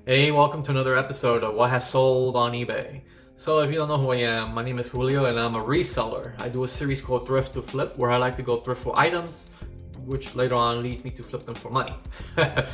Hey, welcome to another episode of What Has Sold on eBay. So if you don't know who I am, my name is Julio and I'm a reseller. I do a series called Thrift to Flip where I like to go thrift for items, which later on leads me to flip them for money.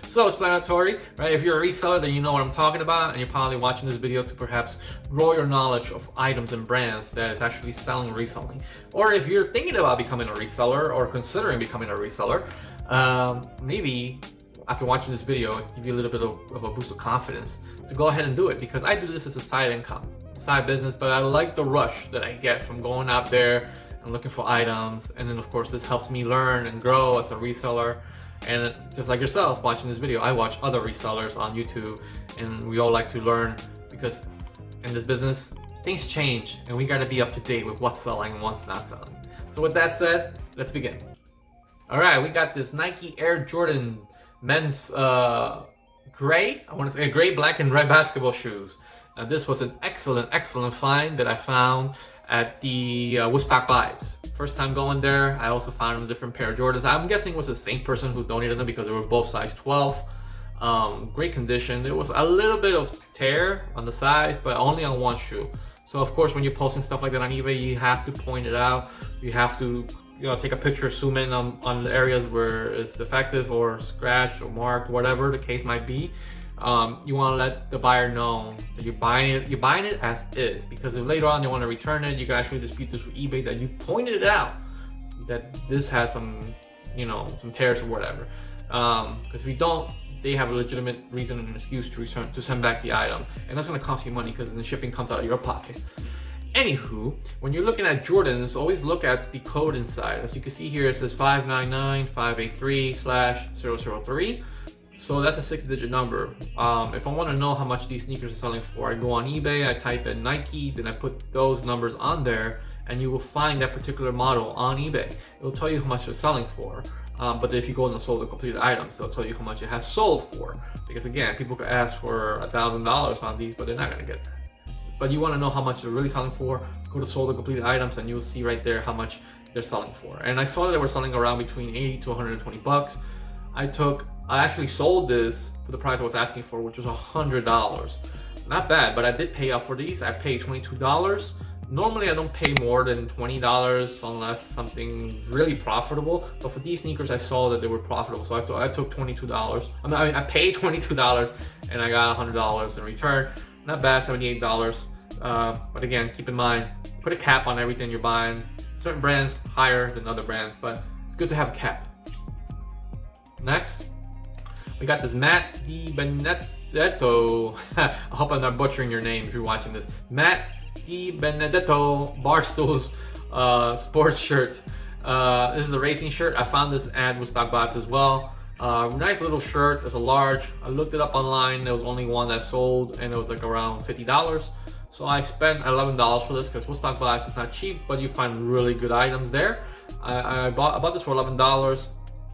So explanatory, right? If you're a reseller, then you know what I'm talking about, and you're probably watching this video to perhaps grow your knowledge of items and brands that is actually selling and reselling. Or if you're thinking about becoming a reseller or considering becoming a reseller, maybe after watching this video, give you a little bit of a boost of confidence to go ahead and do it, because I do this as a side income, side business, but I like the rush that I get from going out there and looking for items. And then of course this helps me learn and grow as a reseller. And just like yourself watching this video, I watch other resellers on YouTube, and we all like to learn, because in this business things change and we got to be up to date with what's selling and what's not selling. So with that said, let's begin. All right, we got this Nike Air Jordan men's gray, I want to say gray, black, and red basketball shoes. Now this was an excellent find that I found at the Woodstock Vibes. First time going there. I also found a different pair of Jordans. I'm guessing it was the same person who donated them because they were both size 12. Great condition. There was a little bit of tear on the sides, but only on one shoe. So of course when you're posting stuff like that on eBay, you have to point it out. You have to take a picture, zoom in on the areas where it's defective or scratched or marked, whatever the case might be. You want to let the buyer know that you're buying it as is, because if later on you want to return it, you can actually dispute this with eBay that you pointed it out that this has some tears or whatever. Because if you don't, they have a legitimate reason and excuse to send back the item, and that's going to cost you money because the shipping comes out of your pocket. Anywho, when you're looking at Jordans, always look at the code inside. As you can see here, it says 599-583/003. So that's a 6-digit number. If I want to know how much these sneakers are selling for, I go on eBay, I type in Nike, then I put those numbers on there, and you will find that particular model on eBay. It will tell you how much they're selling for. But if you go in the sold or completed items, it'll tell you how much it has sold for. Because again, people could ask for $1,000 on these, but they're not going to get that. But you want to know how much they're really selling for, go to sold or completed items, and you'll see right there how much they're selling for. And I saw that they were selling around between 80 to 120 bucks. I actually sold this for the price I was asking for, which was $100. Not bad, but I did pay up for these. I paid $22. Normally I don't pay more than $20 unless something really profitable, but for these sneakers I saw that they were profitable, so I took $22. I paid $22 and I got $100 in return. Not bad, $78. But again, keep in mind, put a cap on everything you're buying. Certain brands higher than other brands, but it's good to have a cap. Next, we got this Matt Di Benedetto. I hope I'm not butchering your name if you're watching this. Matt Di Benedetto Barstools sports shirt. This is a racing shirt. I found this ad with Stock Vibes as well. Nice little shirt. It's a large. I looked it up online. There was only one that sold, and it was like around $50. So I spent $11 for this, because Woodstock Vibes is not cheap, but you find really good items there. I bought this for $11.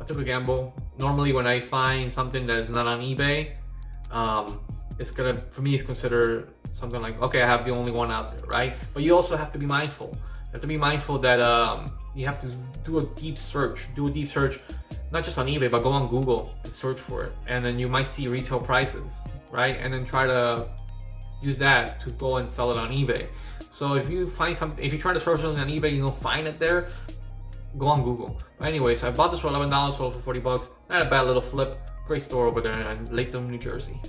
I took a gamble. Normally when I find something that is not on eBay, for me it's considered something like, okay, I have the only one out there, right? But you also have to be mindful. You have to be mindful that you have to do a deep search. Not just on eBay, but go on Google and search for it. And then you might see retail prices, right? And then try to use that to go and sell it on eBay. So if you find something, if you're trying to search something on eBay, you don't find it there, go on Google. But anyway, so I bought this for $11, sold for 40 bucks. Not a bad little flip. Great store over there in Latham, New Jersey.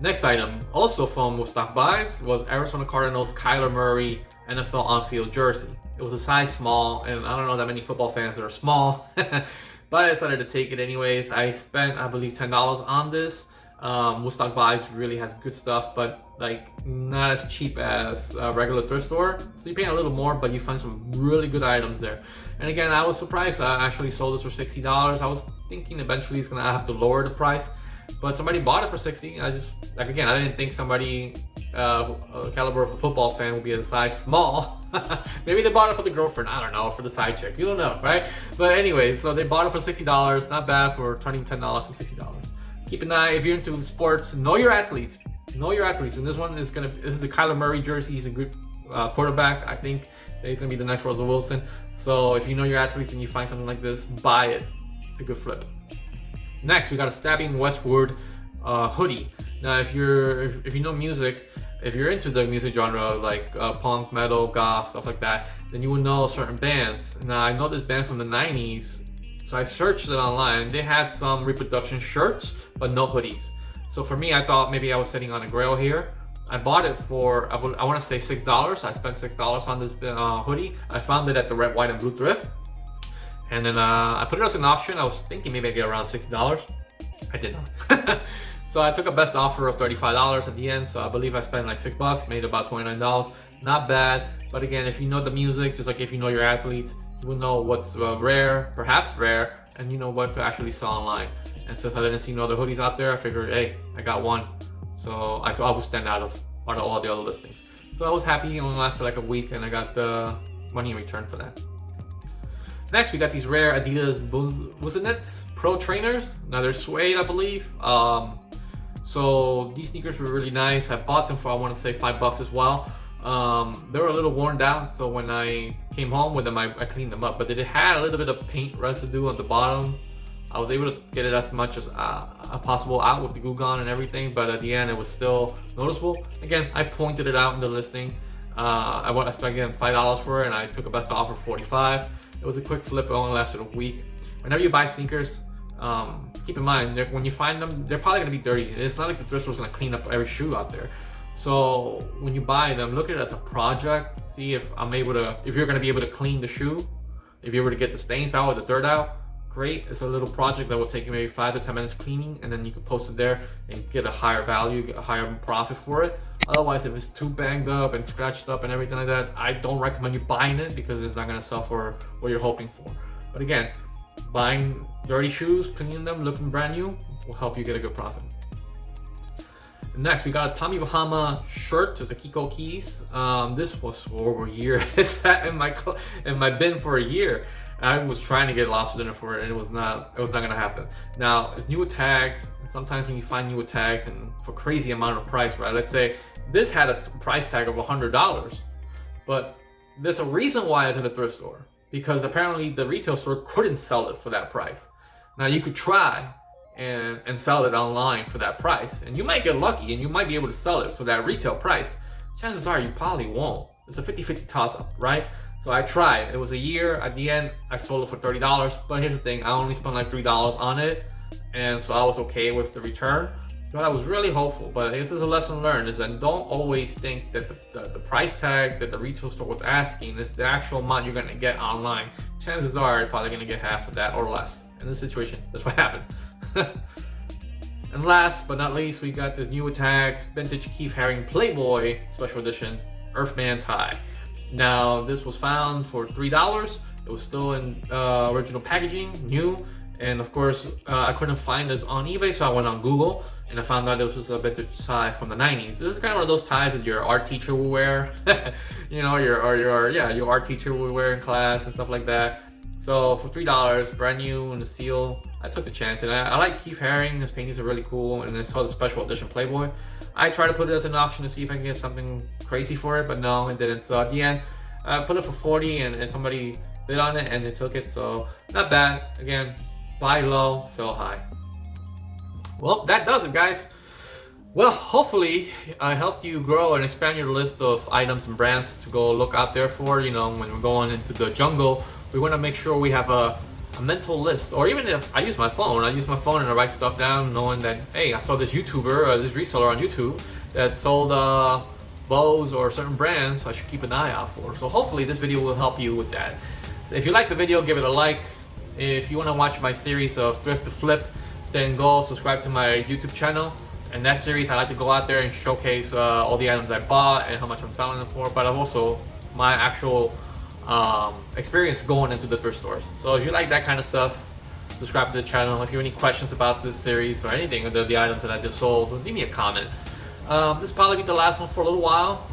Next item, also from Woodstock Vibes, was Arizona Cardinals Kyler Murray NFL on-field jersey. It was a size small, and I don't know that many football fans that are small, but I decided to take it anyways. I spent, I believe, $10 on this. Woodstock Vibes really has good stuff, but like not as cheap as a regular thrift store. So you're paying a little more, but you find some really good items there. And again, I was surprised. I actually sold this for $60. I was thinking eventually it's gonna have to lower the price, but somebody bought it for $60. I didn't think somebody caliber of a football fan would be a size small. Maybe they bought it for the girlfriend, I don't know, for the side chick, you don't know, right? But anyway, so they bought it for $60. Not bad for turning $10 to $60. Keep an eye, if you're into sports, know your athletes. And this one is this is the Kyler Murray jersey. He's a good quarterback. I think that he's gonna be the next Russell Wilson. So if you know your athletes and you find something like this, buy it. It's a good flip. Next, we got a Stabbing Westward hoodie. Now, if you know music, if you're into the music genre like punk, metal, goth, stuff like that, then you will know certain bands. Now, I know this band from the 90s, so I searched it online. They had some reproduction shirts, but no hoodies. So for me, I thought maybe I was sitting on a grail here. I bought it for, I want to say $6. I spent $6 on this hoodie. I found it at the red, white, and blue thrift. And then I put it as an auction. I was thinking maybe I'd get around $6. I did not. So I took a best offer of $35 at the end. So I believe I spent like $6, made about $29. Not bad. But again, if you know the music, just like if you know your athletes, you will know what's rare, perhaps rare, and you know what could actually sell online. And since I didn't see no other hoodies out there, I figured, hey, I got one. So I thought I would stand out of all the other listings. So I was happy. It only lasted like a week, and I got the money in return for that. Next, we got these rare Adidas Busenets Pro Trainers. Now they're suede, I believe. So these sneakers were really nice. I bought them for, I want to say, $5 as well. They were a little worn down, so when I came home with them, I cleaned them up. But they had a little bit of paint residue on the bottom. I was able to get it as much as possible out with the glue gun and everything, but at the end it was still noticeable. Again, I pointed it out in the listing. I spent again $5 for it, and I took a best offer $45. It was a quick flip. It only lasted a week. Whenever you buy sneakers, keep in mind when you find them, they're probably gonna be dirty. It's not like the thrift store's gonna clean up every shoe out there. So when you buy them, look at it as a project. See if you're gonna be able to clean the shoe, if you're able to get the stains out or the dirt out. Great. It's a little project that will take you maybe 5 to 10 minutes cleaning, and then you can post it there and get a higher value, get a higher profit for it. Otherwise, if it's too banged up and scratched up and everything like that, I don't recommend you buying it because it's not going to sell for what you're hoping for. But again, buying dirty shoes, cleaning them, looking brand new will help you get a good profit. Next, we got a Tommy Bahama shirt. It's a Kiko Keys. This was for over a year. It sat in my bin for a year. I was trying to get lobster dinner for it, and it was not gonna happen. Now, it's new with tags. Sometimes when you find new with tags and for crazy amount of price, right? Let's say this had a price tag of $100, but there's a reason why it's in a thrift store, because apparently the retail store couldn't sell it for that price. Now you could try and sell it online for that price, and you might get lucky and you might be able to sell it for that retail price. Chances are you probably won't. It's a 50-50 toss-up, right? So I tried. It was a year. At the end, I sold it for $30. But here's the thing, I only spent like $3 on it, and so I was okay with the return. But I was really hopeful. But this is a lesson learned: is that don't always think that the price tag that the retail store was asking is the actual amount you're gonna get online. Chances are you're probably gonna get half of that or less. In this situation, that's what happened. And last but not least, we got this new tags vintage Keith Haring Playboy special edition Earthman tie. Now, this was found for $3. It was still in original packaging, new, and of course, I couldn't find this on eBay, so I went on Google, and I found out this was a vintage tie from the 90s. This is kind of one of those ties that your art teacher will wear, you know, your art teacher will wear in class and stuff like that. So for $3, brand new and the seal, I took the chance, and I like Keith Haring. His paintings are really cool, and I saw the special edition Playboy. I tried to put it as an auction to see if I can get something crazy for it, but no, it didn't. So at the end, I put it for $40, and somebody bid on it, and they took it. So not bad. Again, buy low, sell high. Well, that does it, guys. Well, hopefully I helped you grow and expand your list of items and brands to go look out there for. You know, when we're going into the jungle, we want to make sure we have a mental list. Or even if I use my phone and I write stuff down, knowing that, hey, I saw this YouTuber, this reseller on YouTube that sold bows or certain brands, so I should keep an eye out for. So hopefully this video will help you with that. So if you like the video, give it a like. If you want to watch my series of thrift to flip, then go subscribe to my YouTube channel. In that series, I like to go out there and showcase all the items I bought and how much I'm selling them for, but I'm also my actual experience going into the thrift stores. So if you like that kind of stuff, subscribe to the channel. If you have any questions about this series or anything of the items that I just sold, leave me a comment. This will probably be the last one for a little while,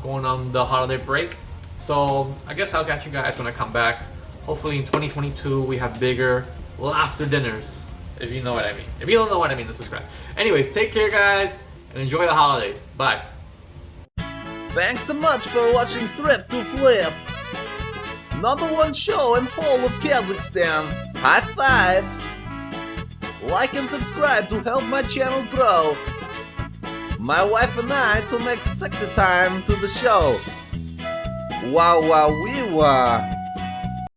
going on the holiday break. So I guess I'll catch you guys when I come back. Hopefully in 2022 we have bigger lobster dinners, if you know what I mean. If you don't know what I mean, then subscribe. Anyways, take care, guys, and enjoy the holidays. Bye. Thanks so much for watching Thrift to Flip. #1 show in whole of Kazakhstan. High five. like and subscribe to help my channel grow. My wife and I to make sexy time to the show. Wow, wow, wee, wah.